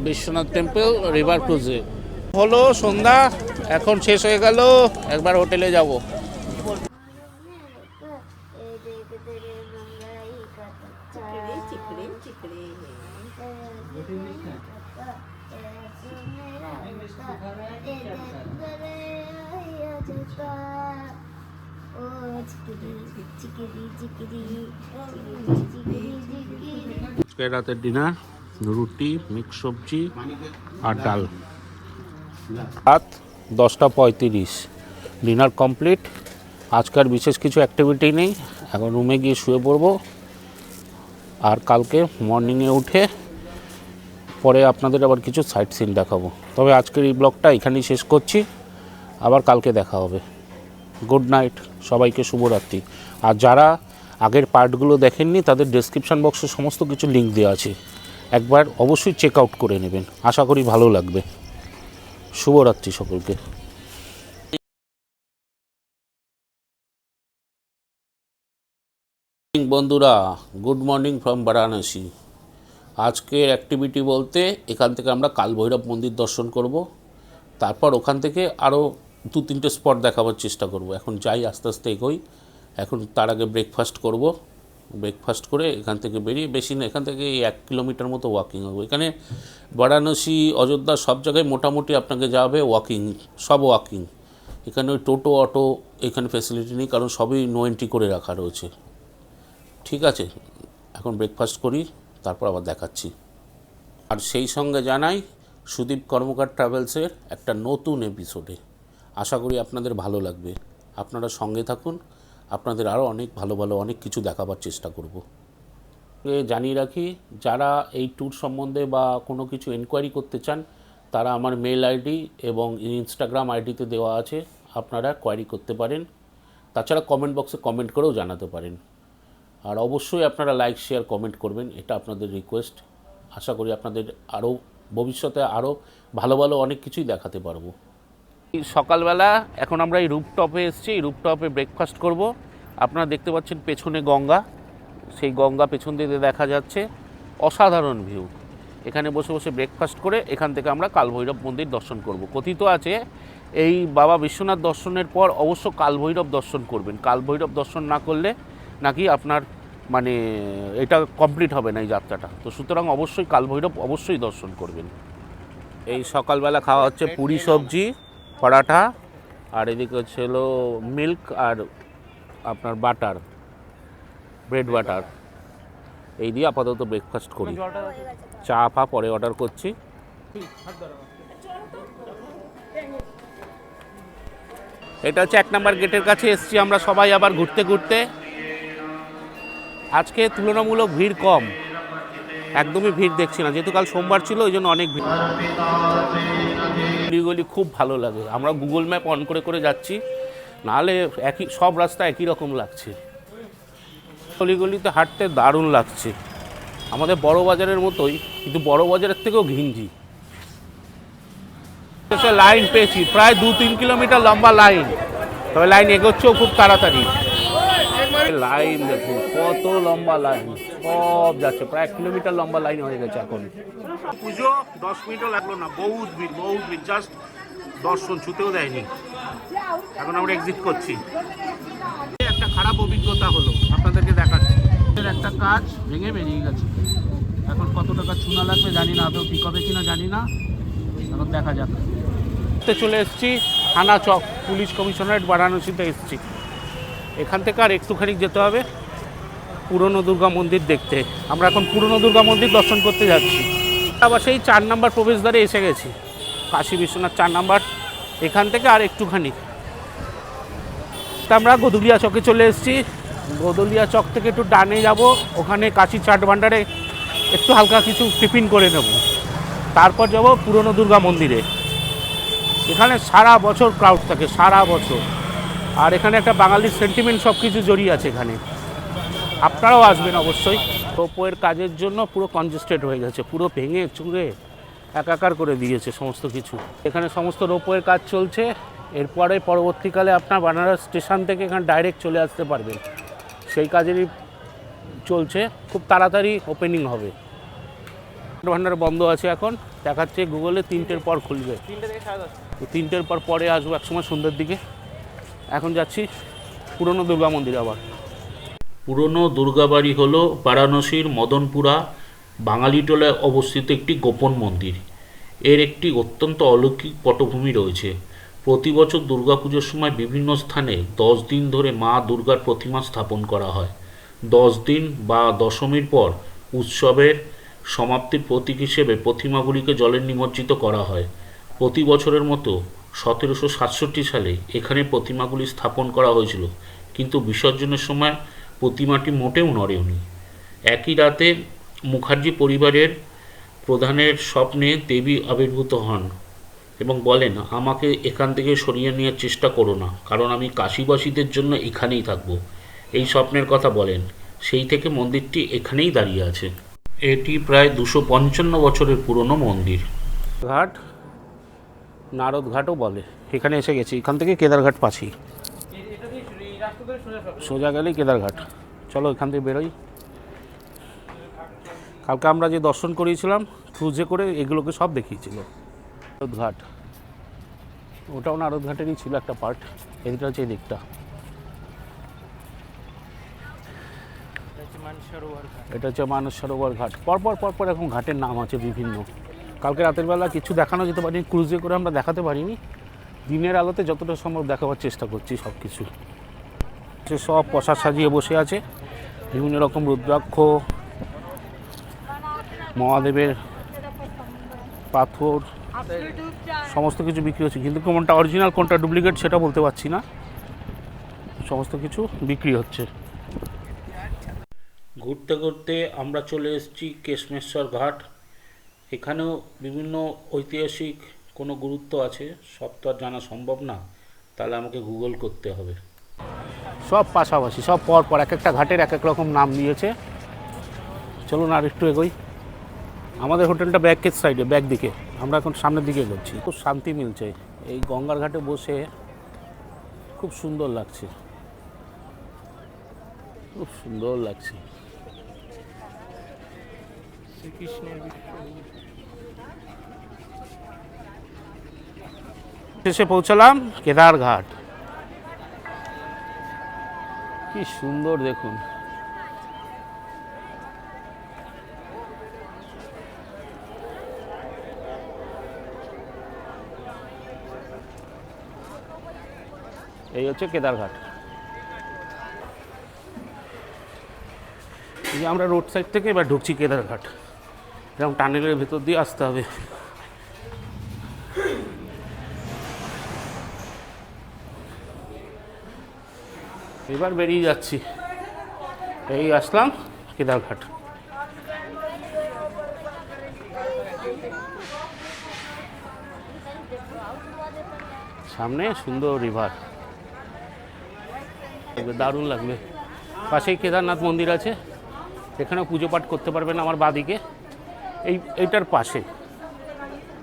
বিশ্বনাথ টেম্পল রিভার ক্রুজে হলো সন্ধ্যা, এখন শেষ হয়ে গেল, একবার হোটেলে যাব। রাতের ডিনার, রুটি, মিক্স সবজি আর ডাল। রাত 10:35, ডিনার কমপ্লিট। আজকাল বিশেষ কিছু অ্যাক্টিভিটি নেই, এখন রুমে গিয়ে শুয়ে পড়বো। আর কালকে মর্নিংয়ে উঠে পরে আপনাদের আবার কিছু সাইট সিন দেখাবো। তবে আজকের এই ব্লগটা এখানেই শেষ করছি, আবার কালকে দেখা হবে। গুড নাইট, সবাইকে শুভরাত্রি। আর যারা আগের পার্টগুলো দেখেননি তাদের ডেসক্রিপশান বক্সে সমস্ত কিছু লিঙ্ক দেওয়া আছে, একবার অবশ্যই চেক আউট করে নেবেন, আশা করি ভালো লাগবে। শুভরাত্রি সকলকে। বন্ধুরা, গুড মর্নিং ফ্রম বারাণসী। আজকের অ্যাক্টিভিটি বলতে এখান থেকে আমরা কালভৈরব মন্দির দর্শন করব, তারপর ওখান থেকে আরও 2-3টে স্পট দেখাবার চেষ্টা করব। এখন যাই, আস্তে আস্তে এগোই। এখন তার আগে ব্রেকফাস্ট করব, ব্রেকফাস্ট করে এখান থেকে বেরিয়ে, বেশি না, এখান থেকে 1 কিলোমিটার মতো ওয়াকিং হবে। এখানে বারাণসী, অযোধ্যা সব জায়গায় মোটামুটি আপনাকে যাবে ওয়াকিং, সব ওয়াকিং। এখানে ওই টোটো, অটো এখানে ফ্যাসিলিটি নেই, কারণ সবই নো এন্ট্রি করে রাখা রয়েছে। ঠিক আছে, এখন ব্রেকফাস্ট করি, তারপর আবার দেখাচ্ছি। আর সেই সঙ্গে জানাই সুদীপ কর্মকার ট্রাভেলসের একটা নতুন এপিসোডে, আশা করি আপনাদের ভালো লাগবে। আপনারা সঙ্গে থাকুন, আপনাদের আরও অনেক ভালো ভালো অনেক কিছু দেখাবার চেষ্টা করব। জানিয়ে রাখি, যারা এই ট্যুর সম্বন্ধে বা কোনো কিছু এনকোয়ারি করতে চান, তারা আমার মেল আইডি এবং ইনস্টাগ্রাম আইডিতে দেওয়া আছে, আপনারা কোয়ারি করতে পারেন। তাছাড়া কমেন্ট বক্সে কমেন্ট করেও জানাতে পারেন। আর অবশ্যই আপনারা লাইক, শেয়ার, কমেন্ট করবেন, এটা আপনাদের রিকোয়েস্ট। আশা করি আপনাদের আরও ভবিষ্যতে আরও ভালো ভালো অনেক কিছুই দেখাতে পারবো। সকালবেলা এখন আমরা এই রুপটপে এসেছি, এই রুপটপে ব্রেকফাস্ট করব। আপনারা দেখতে পাচ্ছেন পেছনে গঙ্গা, সেই গঙ্গা পেছন দিকে দেখা যাচ্ছে, অসাধারণ ভিউ। এখানে বসে বসে ব্রেকফাস্ট করে এখান থেকে আমরা কালভৈরব মন্দির দর্শন করব। কথিত আছে এই বাবা বিশ্বনাথ দর্শনের পর অবশ্য কালভৈরব দর্শন করবেন, কালভৈরব দর্শন না করলে নাকি আপনার মানে এটা কমপ্লিট হবে না এই যাত্রাটা। তো সুতরাং অবশ্যই কালভৈরব অবশ্যই দর্শন করবেন। এই সকালবেলা খাওয়া হচ্ছে পুরি সবজি, পরাঠা, আর এদিকে ছিল মিল্ক আর আপনার বাটার, ব্রেড বাটার। এই দিয়ে আপাতত ব্রেকফাস্ট করি, চা ফা পরে অর্ডার করছি। এটা হচ্ছে 1 নম্বর গেটের কাছে এসছি আমরা সবাই আবার ঘুরতে ঘুরতে। আজকে তুলনামূলক ভিড় কম, একদমই ভিড় দেখছি না, যেহেতু কাল সোমবার ছিল ওই জন্য অনেক ভিড়। গলি খুব ভালো লাগে, আমরা গুগল ম্যাপ অন করে করে যাচ্ছি, নাহলে একই সব রাস্তা একই রকম লাগছে। গলিগলিতে হাঁটতে দারুণ লাগছে, আমাদের বড় বাজারের মতোই, কিন্তু বড় বাজারের থেকেও ঘিঞ্জি। লাইন পেয়েছি প্রায় 2-3 কিলোমিটার লম্বা লাইন, তবে লাইন এগোচ্ছেও খুব তাড়াতাড়ি। লাইন দেখুন কত লম্বা লাইন, সব যাচ্ছে, প্রায় 1 কিলোমিটার লম্বা লাইন হয়ে গেছে এখন। পুজো 10 মিনিটও লাগলো না, বহুত ভিড়, জাস্ট দর্শন ছুতেও দেয়নি। এখন আমরা এক্সিট করছি। একটা খারাপ অভিজ্ঞতা হলো, আপনাদেরকে দেখাচ্ছি। একটা কাজ ভেঙে বেরিয়ে গেছে, এখন কত টাকা চুনা লাগবে জানি না, আদৌ ঠিক হবে কিনা জানি না, এখন দেখা যাক। চলে এসেছি থানা চক, পুলিশ কমিশনারেট বারাণসীতে এসেছি। এখান থেকে আর একটুখানি যেতে হবে পুরনো দুর্গা মন্দির দেখতে। আমরা এখন পুরনো দুর্গা মন্দির দর্শন করতে যাচ্ছি। আবার সেই 4 নম্বর প্রবেশদ্বারে এসে গেছি, কাশী বিশ্বনাথ 4 নম্বর। এখান থেকে আর একটুখানি আমরা গদুলিয়া চকে চলে এসেছি। গদুলিয়া চক থেকে একটু ডানে যাব, ওখানে কাশী চাট ভান্ডারে একটু হালকা কিছু টিফিন করে নেব, তারপর যাব পুরনো দুর্গা মন্দিরে। এখানে সারা বছর ক্রাউড থাকে, সারা বছর, আর এখানে একটা বাঙালির সেন্টিমেন্ট সব কিছু জড়িয়ে আছে এখানে। আপনারাও আসবেন অবশ্যই। রোপওয়ের কাজের জন্য পুরো কনজেস্টেড হয়ে গেছে, পুরো ভেঙে চুড়ে একাকার করে দিয়েছে সমস্ত কিছু। এখানে সমস্ত রোপওয়ের কাজ চলছে, এরপরে পরবর্তীকালে আপনার বানারস স্টেশন থেকে এখানে ডাইরেক্ট চলে আসতে পারবেন, সেই কাজেরই চলছে, খুব তাড়াতাড়ি ওপেনিং হবে। ভান্ডার বন্ধ আছে এখন, দেখাচ্ছে গুগলে 3টের পর খুলবে, 3টের পরে আসবো একসময় সন্ধ্যের দিকে। এখন যাচ্ছি পুরনো দুর্গা মন্দির। আবার পুরনো দুর্গাবাড়ি হলো বারাণসীর মদনপুরা বাঙালিটোলায় অবস্থিত একটি গোপন মন্দির। এর একটি অত্যন্ত অলৌকিক পটভূমি রয়েছে। প্রতি বছর দুর্গাপুজোর সময় বিভিন্ন স্থানে 10 দিন ধরে মা দুর্গার প্রতিমা স্থাপন করা হয়। 10 দিন বা দশমীর পর উৎসবের সমাপ্তির প্রতীক হিসেবে প্রতিমাগুলিকে জলে নিমজ্জিত করা হয়। প্রতি বছরের মতো 1767 সালে এখানে প্রতিমাগুলি স্থাপন করা হয়েছিল, কিন্তু বিসর্জনের সময় প্রতিমাটি মোটেও নড়েনি। একই রাতে মুখার্জি পরিবারের প্রধানের স্বপ্নে দেবী আবির্ভূত হন এবং বলেন, আমাকে এখান থেকে সরিয়ে নেওয়ার চেষ্টা করো না, কারণ আমি কাশীবাসীদের জন্য এখানেই থাকব। এই স্বপ্নের কথা বলেন, সেই থেকে মন্দিরটি এখানেই দাঁড়িয়ে আছে। এটি প্রায় 255 বছরের পুরনো মন্দির। ঘাট নারদ ঘাটও বলে, এখানে এসে গেছি। এখান থেকে কেদারঘাট পাচ্ছি, সোজা গেলেই কেদারঘাট। চলো এখান থেকে বেরোই। কালকে আমরা যে দর্শন করিয়েছিলাম ক্রুজে করে, এগুলোকে সব দেখিয়েছিল। নারদ ঘাট, ওটাও নারদ ঘাটেরই ছিল একটা পার্ট। এদিকটা হচ্ছে এই দিকটা, এটা হচ্ছে মানস সরোবর ঘাট। পরপর এখন ঘাটের নাম আছে বিভিন্ন। কালকে রাতের বেলা কিছু দেখানো যেতে পারিনি, ক্রুজে করে আমরা দেখাতে পারিনি। দিনের আলোতে যতটা সম্ভব দেখাবার চেষ্টা করছি সব কিছু। সব প্রসাদ সাজিয়ে বসে আছে, বিভিন্ন রকম রুদ্রাক্ষ, মহাদেবের পাথর, সমস্ত কিছু বিক্রি হচ্ছে, কিন্তু কোনটা অরিজিনাল কোনটা ডুপ্লিকেট সেটা বলতে পারছি না। সমস্ত কিছু বিক্রি হচ্ছে। ঘুরতে ঘুরতে আমরা চলে এসেছি কেশমেশ্বর ঘাট। এখানেও বিভিন্ন ঐতিহাসিক কোনো গুরুত্ব আছে, সব তো আর জানা সম্ভব না, তাহলে আমাকে গুগল করতে হবে। সব পাশাপাশি, সব পরপর, এক একটা ঘাটের এক এক রকম নাম দিয়েছে। চলুন আর একটু এগোই। আমাদের হোটেলটা ব্যাকের সাইডে, ব্যাক দিকে, আমরা এখন সামনের দিকে এগোচ্ছি। খুব শান্তি মিলছে এই গঙ্গার ঘাটে বসে, খুব সুন্দর লাগছে, খুব সুন্দর লাগছে। শেষে পৌঁছালাম কেদারঘাট। কি সুন্দর দেখুন, এই হচ্ছে কেদারঘাট। এই যে আমরা রোড সাইড থেকে এবার ঢুকছি কেদারঘাট, এরকম টানেলের ভেতর দিয়ে আসতে হবে। এবার বেরিয়ে যাচ্ছি, এই আসলাম কেদারঘাট। সামনে সুন্দর রিভার, দারুণ লাগবে। পাশেই কেদারনাথ মন্দির আছে, এখানেও পুজো পাঠ করতে পারবেন। আমার বাদিকে এইটার পাশে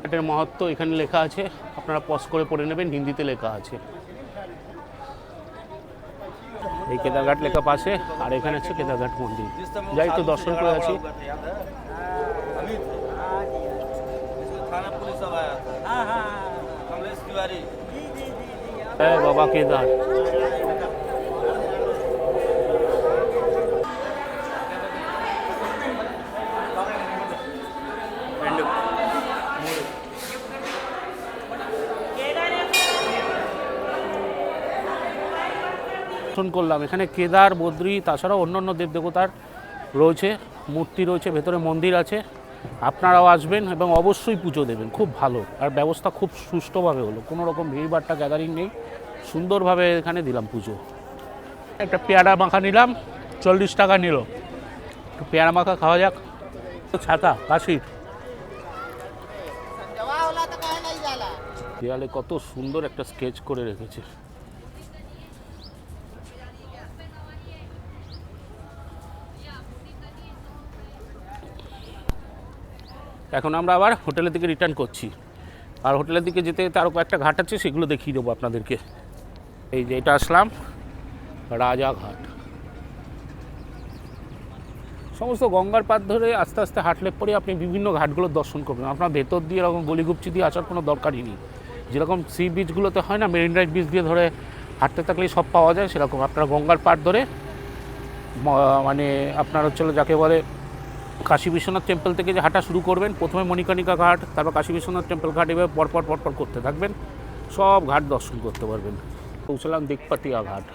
এটার মহত্ব এখানে লেখা আছে, আপনারা পজ করে পড়ে নেবেন, হিন্দিতে লেখা আছে। এই কেদারঘাট লেখা পাশে, আর এখানে আছে কেদারঘাট মন্দির। যাই তো দর্শন করে আছি। হ্যাঁ বাবা কেদার, করলাম। এখানে কেদার, বদ্রী, তাছাড়াও অন্যান্য দেবদেবতার রয়েছে, মূর্তি রয়েছে, ভেতরে মন্দির আছে। আপনারাও আসবেন এবং অবশ্যই পুজো দেবেন, খুব ভালো। আর ব্যবস্থা খুব সুষ্ঠুভাবে হলো, কোনো রকম ভিড়ভাট্টা গ্যাদারিং নেই, সুন্দরভাবে এখানে দিলাম পুজো। একটা পেয়ারা মাখা নিলাম, 40 টাকা নিল। একটু পেয়ারা মাখা খাওয়া যাক। ছাতা কাশির দেয়ালে কত সুন্দর একটা স্কেচ করে রেখেছে। এখন আমরা আবার হোটেলের দিকে রিটার্ন করছি। আর হোটেলের দিকে যেতে যেতে আরও কয়েকটা ঘাট আছে, সেগুলো দেখিয়ে দেবো আপনাদেরকে। এই যে এটা আসলাম রাজাঘাট। সমস্ত গঙ্গার পাড় ধরে আস্তে আস্তে হাঁটলে পরে আপনি বিভিন্ন ঘাটগুলো দর্শন করবেন। আপনার ভেতর দিয়ে এরকম গলিগুপচি দিয়ে আসার কোনো দরকারই নেই। যেরকম সি বিচগুলোতে হয় না, মেরিন ড্রাইভ বিচ দিয়ে ধরে হাঁটতে থাকলেই সব পাওয়া যায়, সেরকম আপনারা গঙ্গার পাড় ধরে মানে আপনার হচ্ছিল যাকে বলে কাশী বিশ্বনাথ টেম্পল থেকে যে হাঁটা শুরু করবেন, প্রথমে মণিকর্ণিকা ঘাট, তারপর কাশী বিশ্বনাথ টেম্পল ঘাট, এভাবে পরপর করতে থাকবেন, সব ঘাট দর্শন করতে পারবেন। পৌঁছলাম দিকপাতিয়া ঘাট।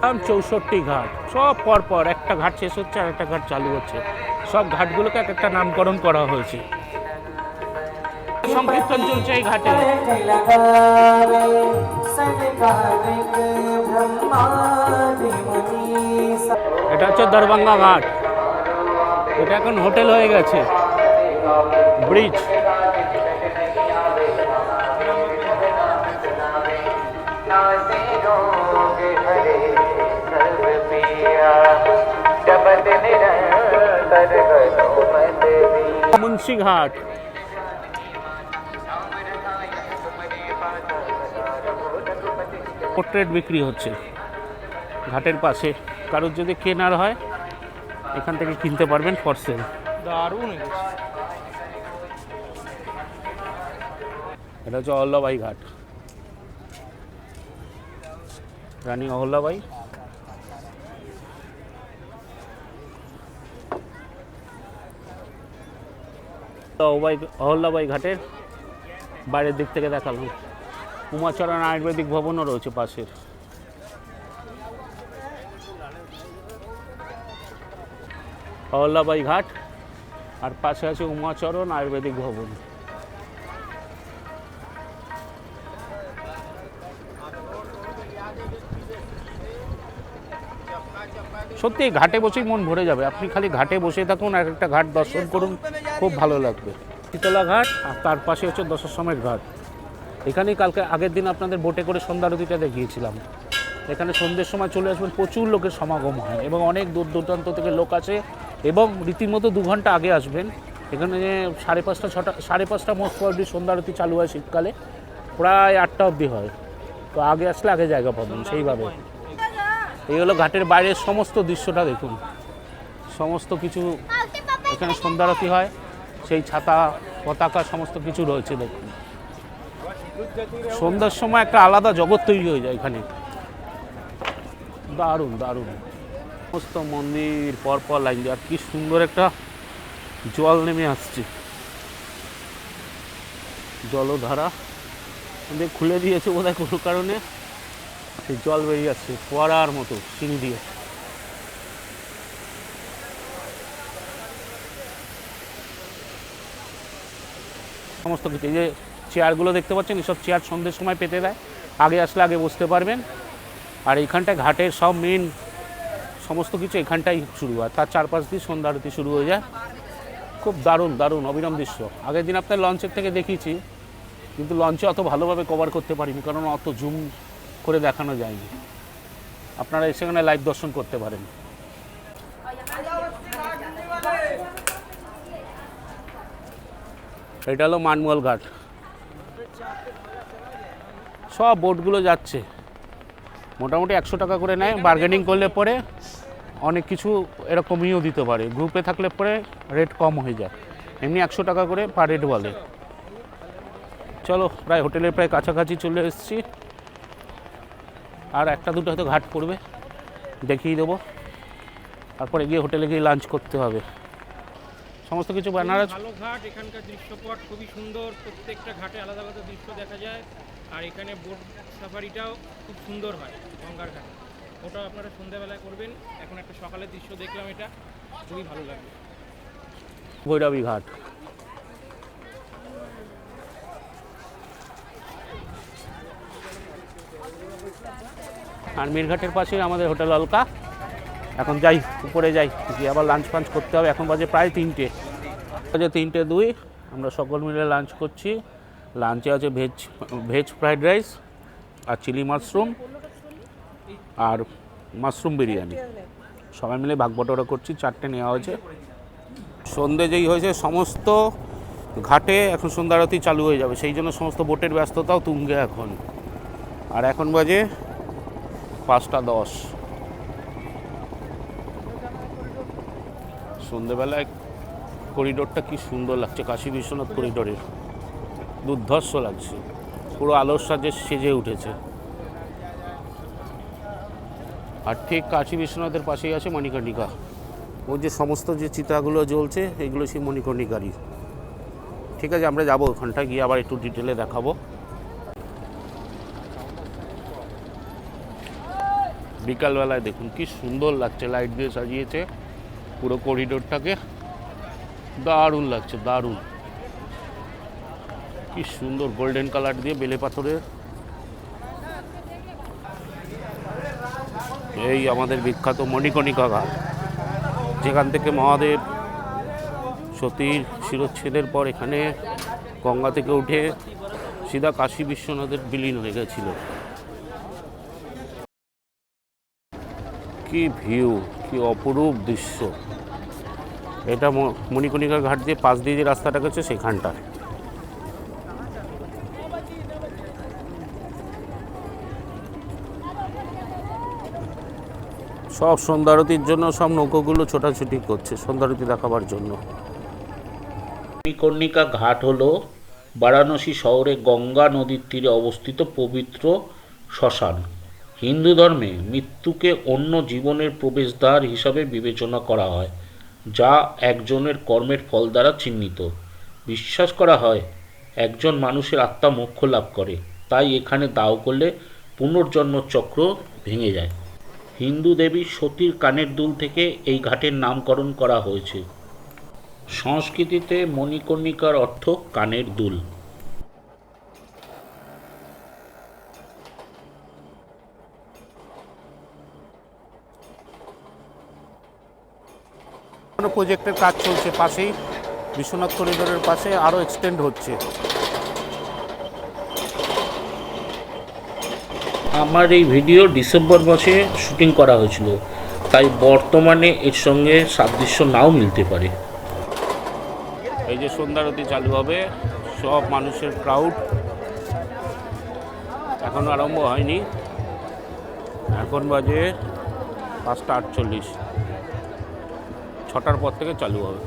আম 64 ঘাট, সব পরপর, একটা ঘাট শেষ হচ্ছে আর একটা ঘাট চালু হচ্ছে। সব ঘাটগুলোকে এক একটা নামকরণ করা হয়েছে। সংকীর্তন চলছে এই ঘাটে। এটা হচ্ছে দরভাঙ্গা ঘাট, এটা এখন হোটেল হয়ে গেছে, ব্রিজ। মুন্সিঘাট, পোর্ট্রেট বিক্রি হচ্ছে ঘাটের পাশে। কারোর যদি কেনার হয় এখান থেকে কিনতে পারবেন ফর সেল। দারুণ। এটা হচ্ছে অহল্যাবাই ঘাট, রানী অহল্যাবাই। অহল্যাবাই ঘাটের বাইরের দিক থেকে দেখালাম। উমাচরণ আয়ুর্বেদিক ভবনও রয়েছে পাশের। অহল্যাবাই ঘাট আর পাশে আছে উমাচরণ আয়ুর্বেদিক ভবন। সত্যি ঘাটে বসেই মন ভরে যাবে। আপনি খালি ঘাটে বসে থাকুন, আর একটা ঘাট দর্শন করুন, খুব ভালো লাগবে। শীতলা ঘাট আর তার পাশে হচ্ছে দশাশ্বমেধ ঘাট। এখানেই কালকে আগের দিন আপনাদের বোটে করে সন্ধ্যা আরতিটা দেখিয়েছিলাম। এখানে সন্ধ্যের সময় চলে আসবেন, প্রচুর লোকের সমাগম হয় এবং অনেক দূর দূরান্ত থেকে লোক আসে এবং রীতিমতো 2 ঘন্টা আগে আসবেন। এখানে 5:30 6টা 5:30 মোস্ট প্রবাবলি সন্ধ্যা আরতি চালু হয় শীতকালে, প্রায় 8টা অবধি হয়। তো আগে আসলে আগে জায়গা পাবেন সেইভাবে। এই হলো ঘাটের বাইরের সমস্ত দৃশ্যটা দেখুন, সমস্ত কিছু এখানে সন্ধ্যা আরতি হয়, সেই ছাতা পতাকা সমস্ত কিছু রয়েছে দেখুন। সন্ধ্যার সময় একটা আলাদা জগৎ তৈরি হয়ে যায় এখানে, দারুণ দারুণ। সমস্ত মন্দির পরপর লাইন দিয়ে, আর কি সুন্দর একটা জল নেমে আসছে, জলধারা খুলে দিয়েছে বোধহয় কোনো কারণে, সেই জল বেরিয়ে আসছে ফোয়ারার মতো সিঁড়ি দিয়ে। সমস্ত কিছু। এই যে চেয়ারগুলো দেখতে পাচ্ছেন, এসব চেয়ার সন্ধ্যের সময় পেতে দেয়, আগে আসলে আগে বসতে পারবেন। আর এইখানটায় ঘাটের সব মেন সমস্ত কিছু এখানটাই শুরু হয়, তার চারপাশ দিয়ে সন্ধ্যা আরতি শুরু হয়ে যায়। খুব দারুণ দারুণ অবিরাম দৃশ্য। আগের দিন আপনার লঞ্চের থেকে দেখিয়েছি, কিন্তু লঞ্চে অত ভালোভাবে কভার করতে পারিনি, কারণ অত জুম করে দেখানো যায়নি। আপনারা সেখানে লাইভ দর্শন করতে পারেন। এটা হলো মানমহল ঘাট, সব বোটগুলো যাচ্ছে, মোটামুটি 100 টাকা করে নেয়। বার্গেনিং করলে পরে অনেক কিছু এরা কমিয়েও দিতে পারে, গ্রুপে থাকলে পরে রেট কম হয়ে যায়। এমনি 100 টাকা করে পার রেট বলে। চলো, প্রায় হোটেলের প্রায় কাছাকাছি চলে এসেছি, আর একটা দুটো হয়তো ঘাট পড়বে, দেখিয়ে দেবো। তারপরে গিয়ে হোটেলে গিয়ে লাঞ্চ করতে হবে। সমস্ত কিছু বানারস ভালো ঘাট, এখানকার দৃশ্যপট খুবই সুন্দর, প্রত্যেকটা ঘাটে আলাদা আলাদা দৃশ্য দেখা যায়। আর এখানে বোট সাফারিটাও খুব সুন্দর হয় গঙ্গার ঘাটে, ওটাও আপনারা সন্ধ্যাবেলায় করবেন। এখন একটা সকালের দৃশ্য দেখলাম, এটা খুবই ভালো লাগবে। ভৈরবী ঘাট, আর মিরঘাটের পাশেই আমাদের হোটেল অলকা। এখন যাই, উপরে যাই, গিয়ে আবার লাঞ্চ ফাঞ্চ করতে হবে। এখন বাজে প্রায় 3টে, বাজে 3টে 2। আমরা সকল মিলে লাঞ্চ করছি। লাঞ্চে আছে ভেজ ফ্রাইড রাইস আর চিলি মাশরুম আর মাশরুম বিরিয়ানি, সবাই মিলে ভাগ বটোয়ারা করছি। 4টে নেওয়া হয়েছে। সন্ধে যেই হয়েছে, সমস্ত ঘাটে এখন সন্ধ্যা আরতি চালু হয়ে যাবে, সেই জন্য সমস্ত বোটের ব্যস্ততাও তুঙ্গে এখন। আর এখন বাজে 5টা 10। সন্ধেবেলায় করিডোরটা কি সুন্দর লাগছে, কাশী বিশ্বনাথ করিডোরের দুর্ধর্ষ লাগছে, পুরো আলোর সাজে সেজে উঠেছে। আর ঠিক কাশী বিশ্বনাথের পাশেই আছে মণিকর্ণিকা। ওই যে সমস্ত যে চিতাগুলো জ্বলছে, এগুলো সেই মণিকর্ণিকারই। ঠিক আছে, আমরা যাবো ওখানটায়, গিয়ে আবার একটু ডিটেলে দেখাবো। বিকালবেলায় দেখুন কি সুন্দর লাগছে, লাইট দিয়ে সাজিয়েছে পুরো করিডোরটাকে, দারুণ লাগছে, দারুণ। কি সুন্দর গোল্ডেন কালার দিয়ে বেলে পাথরের। এই আমাদের বিখ্যাত মণিকর্ণিকা ঘাট, যেখান থেকে মহাদেব সতীর শিরচ্ছেদের পর এখানে গঙ্গা থেকে উঠে সিধা কাশী বিশ্বনাথের বিলীন হয়ে গেছিল। কি ভিউ, কি অপরূপ দৃশ্য। এটা মণিকর্ণিকা ঘাট দিয়ে পাশ দিয়ে যে রাস্তাটা গেছে সেখানটা। সব সন্ধ্যা আরতির জন্য সব নৌকোগুলো ছোটাছুটি করছে সন্ধ্যা আরতি দেখাবার জন্য। মণিকর্ণিকা ঘাট হলো বারাণসী শহরে গঙ্গা নদীর তীরে অবস্থিত পবিত্র শ্মশান। হিন্দু ধর্মে মৃত্যুকে অন্য জীবনের প্রবেশদ্বার হিসাবে বিবেচনা করা হয়, যা একজনের কর্মের ফল দ্বারা চিহ্নিত। বিশ্বাস করা হয় একজন মানুষের আত্মা মোক্ষ লাভ করে, তাই এখানে দাহ করলে পুনর্জন্ম চক্র ভেঙে যায়। হিন্দু দেবী সতীর কানের দুল থেকে এই ঘাটের নামকরণ করা হয়েছে। সংস্কৃতিতে মণিকর্ণিকার অর্থ কানের দুল। প্রজেক্টের কাজ চলছে পাশেই, বিশ্বনাথ করিডোরের পাশে আরও এক্সটেন্ড হচ্ছে। আমার এই ভিডিও ডিসেম্বর মাসে শুটিং করা হয়েছিল, তাই বর্তমানে এর সঙ্গে সাদৃশ্য নাও মিলতে পারে। এই যে সন্ধ্যা আরতি চালু হবে, সব মানুষের ক্রাউড, এখনও আরম্ভ হয়নি। এখন বাজে 5টা 48, 6টার পর থেকে চালু হবে।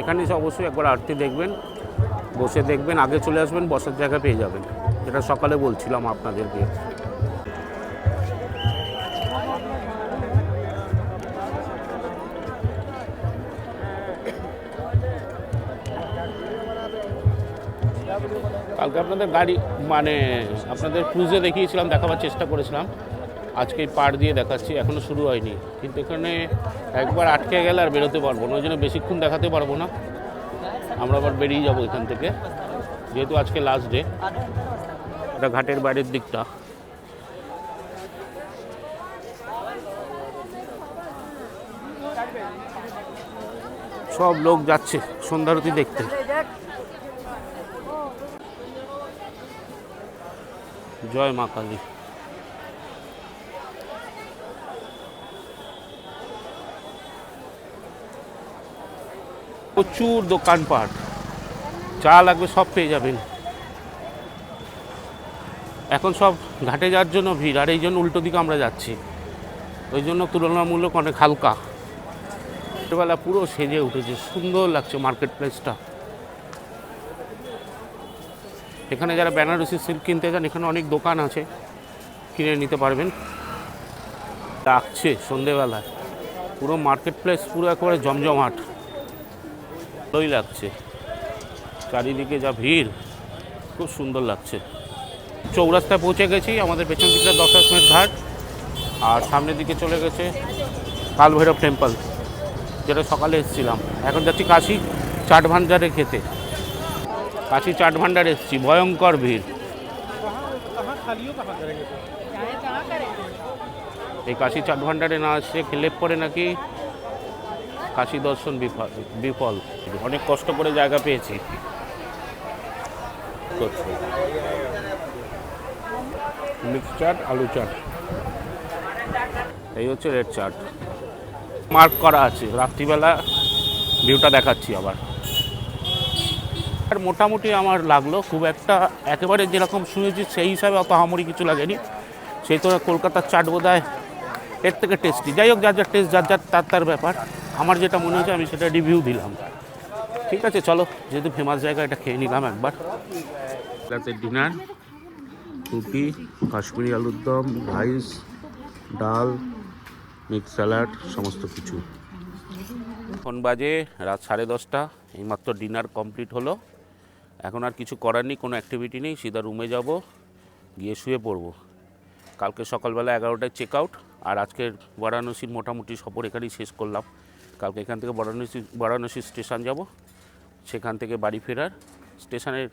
এখানে এসে অবশ্যই একবার আরতি দেখবেন, বসে দেখবেন, আগে চলে আসবেন, বসার জায়গা পেয়ে যাবেন। এটা সকালে বলছিলাম আপনাদেরকে। কালকে আপনাদের গাড়ি মানে আপনাদের ক্রুজে দেখিয়েছিলাম, দেখাবার চেষ্টা করেছিলাম। আজকে পার দিয়ে দেখাচ্ছি, এখনও শুরু হয়নি, কিন্তু এখানে একবার আটকে গেলে আর বেরোতে পারবো না, ওই জন্য বেশিক্ষণ দেখাতে পারবো না। আমরা আবার বেরিয়ে যাবো এখান থেকে, যেহেতু আজকে লাস্ট ডে। এটা ঘাটের বাইরের দিকটা। সব লোক যাচ্ছে সন্ধ্যারতি দেখতে। জয় মা কালী। প্রচুর দোকানপাট, যা লাগবে সব পেয়ে যাবেন। এখন সব ঘাটে যাওয়ার জন্য ভিড়, আর এই জন্য উল্টো দিকে আমরা যাচ্ছি, ওই জন্য তুলনামূলক অনেক হালকা। ছোটবেলা পুরো সেজে উঠেছে, সুন্দর লাগছে মার্কেট প্লেসটা। এখানে যারা বেনারসি সিল্ক কিনতে চান, এখানে অনেক দোকান আছে, কিনে নিতে পারবেন। ডাকছে সন্ধেবেলায়, পুরো মার্কেট প্লেস পুরো একেবারে জমজমাট, ভালোই লাগছে। চারিদিকে যা ভিড়, খুব সুন্দর লাগছে। চৌরাস্তায় পৌঁছে গেছি, আমাদের পেছন দিকটা দশাশ্রমের ঘাট, আর সামনের দিকে চলে গেছে কালভৈরব টেম্পল, যেটা সকালে এসেছিলাম। এখন যাচ্ছি কাশী চাট ভান্ডারে খেতে। কাশী চাট ভান্ডার এসেছি, ভয়ঙ্কর ভিড়। এই কাশী চাট ভান্ডারে না আসে খেলে পরে নাকি কাশী দর্শন বিফল। অনেক কষ্ট করে জায়গা পেয়েছি। মিক্স চাট, আলু চাট, এই হচ্ছে রেড চাট, মার্ক করা আছে। রাত্রিবেলা ভিউটা দেখাচ্ছি আবার। আর মোটামুটি আমার লাগলো, খুব একটা একেবারে যেরকম শুনেছি সেই হিসাবে অত হামরি কিছু লাগেনি। সেই তো কলকাতার চাট বোধ হয় এর থেকে টেস্টি। যাই হোক, যার যার টেস্ট, যার যার তার ব্যাপার। আমার যেটা মনে হয়েছে আমি সেটা রিভিউ দিলাম। ঠিক আছে, চলো, যেহেতু ফেমাস জায়গা, এটা খেয়ে নিলাম একবার। রাতের ডিনার, রুটি, কাশ্মীরি আলুর দম, রাইস, ডাল, মিক্স স্যালাড, সমস্ত কিছু। এখন বাজে রাত 10:30। এইমাত্র ডিনার কমপ্লিট হলো। এখন আর কিছু করার নেই, কোনো অ্যাক্টিভিটি নেই, সিধা রুমে যাব, গিয়ে শুয়ে পড়বো। কালকে সকালবেলা 11টায় চেক আউট। আর আজকের বারাণসীর মোটামুটি সফর এখানেই শেষ করলাম। কালকে এখান থেকে বারাণসী স্টেশন যাব, সেখান থেকে বাড়ি ফেরার। স্টেশনের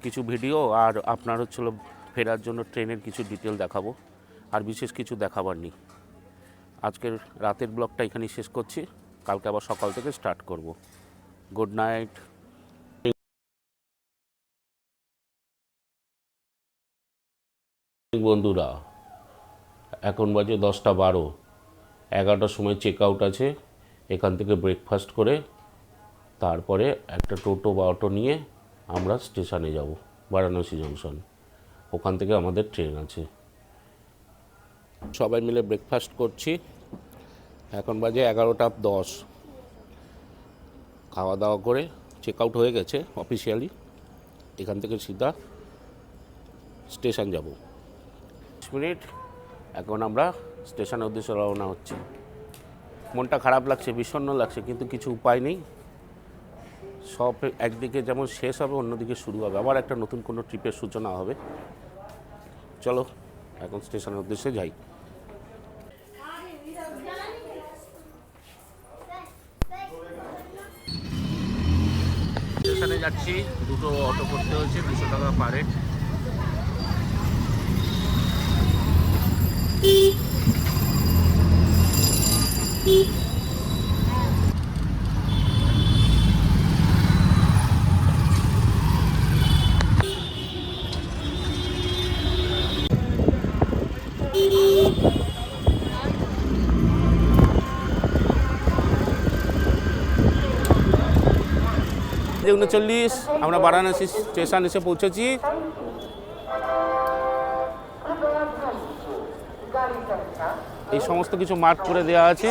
কিছু ভিডিও আর আপনার হচ্ছিল ফেরার জন্য ট্রেনের কিছু ডিটেল দেখাবো। আর বিশেষ কিছু দেখাবার নেই। আজকের রাতের ব্লগটা এখানেই শেষ করছি, কালকে আবার সকাল থেকে স্টার্ট করব। গুড নাইট বন্ধুরা। এখন বাজে 10:12। 11টার সময় চেক আউট আছে। এখান থেকে ব্রেকফাস্ট করে তারপরে একটা টোটো বা অটো নিয়ে আমরা স্টেশনে যাব, বারাণসী জংশন। ওখান থেকে আমাদের ট্রেন আছে। সবাই মিলে ব্রেকফাস্ট করছি। এখন বাজে 11:10। খাওয়া দাওয়া করে চেক আউট হয়ে গেছে অফিসিয়ালি। এখান থেকে সিধা স্টেশন যাব। 20 মিনিট, এখন আমরা স্টেশনের উদ্দেশ্যে রওনা হচ্ছি। মনটা খারাপ লাগছে, বিষণ্ণ লাগছে, কিন্তু কিছু উপায় নেই। সব একদিকে যেমন শেষ হবে, অন্যদিকে শুরু হবে, আবার একটা নতুন কোনো ট্রিপের সূচনা হবে। চলো এখন স্টেশনের উদ্দেশ্যে যাই। স্টেশনে যাচ্ছি, দুটো অটো করতে হয়েছে, 200 টাকা পার হেড। যে 39 আমরা বারাণসী স্টেশন এসে পৌঁছেছি। এই সমস্ত কিছু মার্ক করে দেওয়া আছে,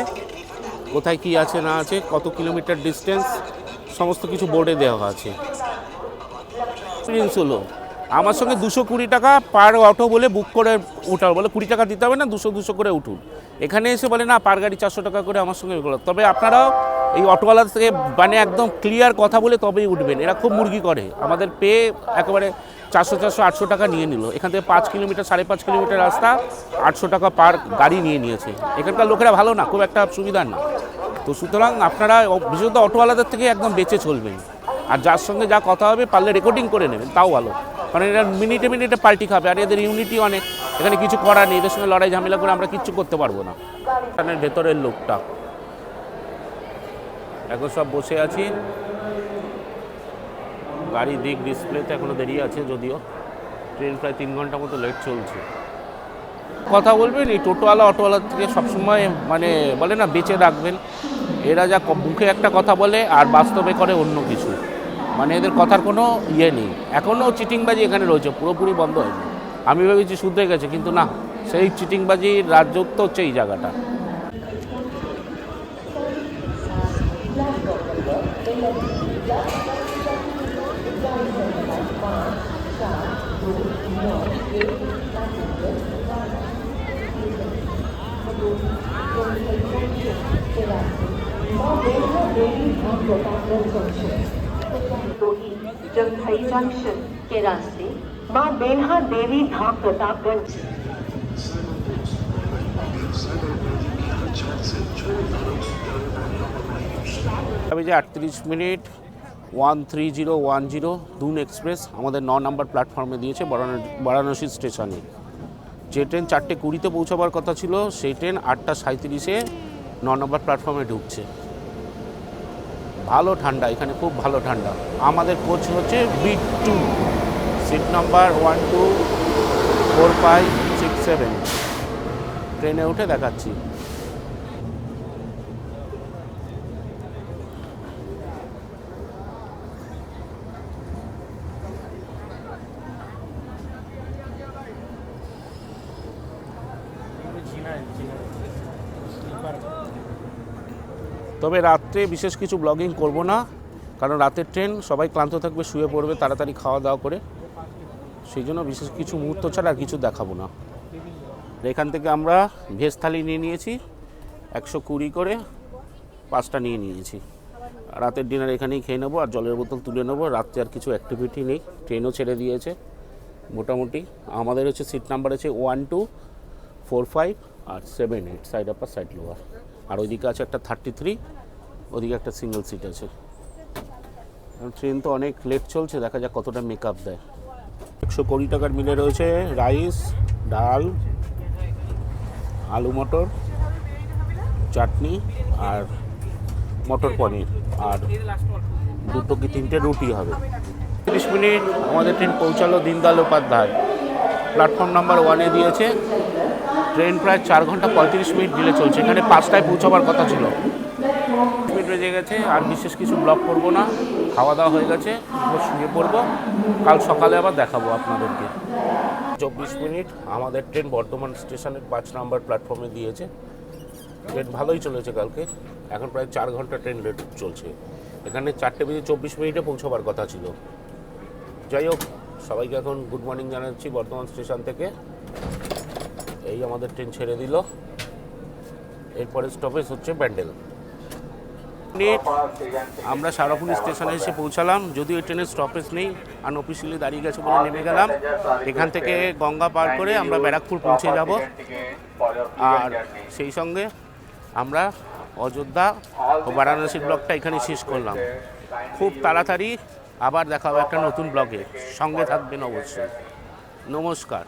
কোথায় কি আছে না আছে, কত কিলোমিটার ডিস্টেন্স, সমস্ত কিছু বোর্ডে দেওয়া আছে। এক্সপিরিয়েন্স হলো আমার সঙ্গে 220 টাকা পার অটো বলে বুক করে উঠার, বলে 20 টাকা দিতে হবে না, 200 করে উঠুন। এখানে এসে বলে না পার গাড়ি 400 টাকা করে আমার সঙ্গে এগুলো। তবে আপনারাও এই অটোওয়ালা থেকে মানে একদম ক্লিয়ার কথা বলে তবেই উঠবেন। এরা খুব মুরগি করে, আমাদের পেয়ে একেবারে 400-800 টাকা নিয়ে নিল। এখান থেকে 5 কিলোমিটার 5.5 কিলোমিটার রাস্তা 800 টাকা পার গাড়ি নিয়ে নিয়েছে। এখানকার লোকেরা ভালো না, খুব একটা সুবিধা না। তো সুতরাং আপনারা বিশেষত অটোওয়ালাদের থেকে একদম বেঁচে চলবেন। আর যার সঙ্গে যা কথা হবে পারলে রেকর্ডিং করে নেবেন, তাও ভালো, কারণ এরা মিনিটে মিনিটে পাল্টি খাবে। আর এদের ইউনিটি অনেক, এখানে কিছু করার নেই। এদের সঙ্গে লড়াই ঝামেলা করে আমরা কিচ্ছু করতে পারবো না। এখানের ভেতরের লোকটা এখন সব বসে আছি, গাড়ি দিক ডিসপ্লেতে এখনও দেরি আছে, যদিও ট্রেন প্রায় 3 ঘন্টা মতো লেট চলছে। কথা বলবেন এই অটোওয়ালার থেকে সবসময় মানে বলে না বেঁচে রাখবেন। এরা যা মুখে একটা কথা বলে আর বাস্তবে করে অন্য কিছু, মানে এদের কথার কোনো ইয়ে নেই। এখনও চিটিংবাজি এখানে রয়েছে, পুরোপুরি বন্ধ হয়নি। আমি ভেবেছি শুধরে গেছে, কিন্তু না, সেই চিটিংবাজির রাজত্ব হচ্ছে এই জায়গাটা। जंगई जंक्शन के रास्ते मां बेल्हा देवी धाम प्रतापगंज। अभी 38 मिनट 13010 दून एक्सप्रेस আমাদের 9 নম্বর প্ল্যাটফর্মে দিয়েছে বারাণসী স্টেশনে। যে ট্রেন 4:20 পৌঁছাবার কথা ছিল, সেই ট্রেন 8:37-এ 9 নম্বর প্ল্যাটফর্মে ঢুকছে। ভালো ঠান্ডা এখানে, খুব ভালো ঠান্ডা। আমাদের কোচ হচ্ছে B2, সিট নাম্বার 1 2 4 5 6 7। ট্রেনে উঠে দেখাচ্ছি। তবে রাত্রে বিশেষ কিছু ব্লগিং করব না, কারণ রাতের ট্রেন, সবাই ক্লান্ত থাকবে, শুয়ে পড়বে তাড়াতাড়ি খাওয়া দাওয়া করে। সেই জন্য বিশেষ কিছু মুহূর্ত ছাড়া আর কিছু দেখাবো না। এখান থেকে আমরা ভেজ থালি নিয়ে নিয়েছি 120 করে, 5টা নিয়ে নিয়েছি। রাতের ডিনার এখানেই খেয়ে নেবো, আর জলের বোতল তুলে নেবো। রাত্রে আর কিছু অ্যাক্টিভিটি নেই, ট্রেনও ছেড়ে দিয়েছে মোটামুটি। আমাদের হচ্ছে সিট নাম্বার আছে 1 2 4 5 আর 7 8, সাইড আপার সাইড লোয়ার। আর ওইদিকে আছে একটা 33, ওদিকে একটা সিঙ্গেল সিট আছে। ট্রেন তো অনেক লেট চলছে, দেখা যাক কতটা মেকআপ দেয়। 120 টাকার মিলে রয়েছে রাইস, ডাল, আলু মটর, চাটনি আর মটর পনির, আর 2 কি 3টে রুটি হবে। 30 মিনিট আমাদের ট্রেন পৌঁছালো দীনদয়াল উপাধ্যায়। প্ল্যাটফর্ম নাম্বার 1-এ দিয়েছে। ট্রেন প্রায় 4 ঘন্টা 35 মিনিট ডিলে চলছে। এখানে 5টায় পৌঁছাবার কথা ছিল, মিনিট বেজে গেছে। আর বিশেষ কিছু ব্লগ করবো না, খাওয়া দাওয়া হয়ে গেছে, শুয়ে পড়বো। কাল সকালে আবার দেখাবো আপনাদেরকে। 24 মিনিট আমাদের ট্রেন বর্ধমান স্টেশনের 5 নম্বর প্ল্যাটফর্মে দিয়েছে। ট্রেন ভালোই চলেছে কালকে। এখন প্রায় 4 ঘন্টা ট্রেন লেট চলছে। এখানে 4:24 পৌঁছাবার কথা ছিল। যাই হোক, সবাইকে এখন গুড মর্নিং জানাচ্ছি বর্ধমান স্টেশন থেকে। এই আমাদের ট্রেন ছেড়ে দিল। এরপরে স্টপেজ হচ্ছে ব্যান্ডেল। আমরা সারাপুলি স্টেশনে এসে পৌঁছালাম, যদিও এই ট্রেনের স্টপেজ নেই, আনঅফিসিয়ালি দাঁড়িয়ে গেছে বলে নেমে গেলাম। এখান থেকে গঙ্গা পার করে আমরা ব্যারাকপুর পৌঁছে যাব। আর সেই সঙ্গে আমরা অযোধ্যা ও বারাণসীর ব্লগটা এখানে শেষ করলাম। খুব তাড়াতাড়ি আবার দেখা হবে একটা নতুন ব্লগে, সঙ্গে থাকবেন অবশ্যই। নমস্কার।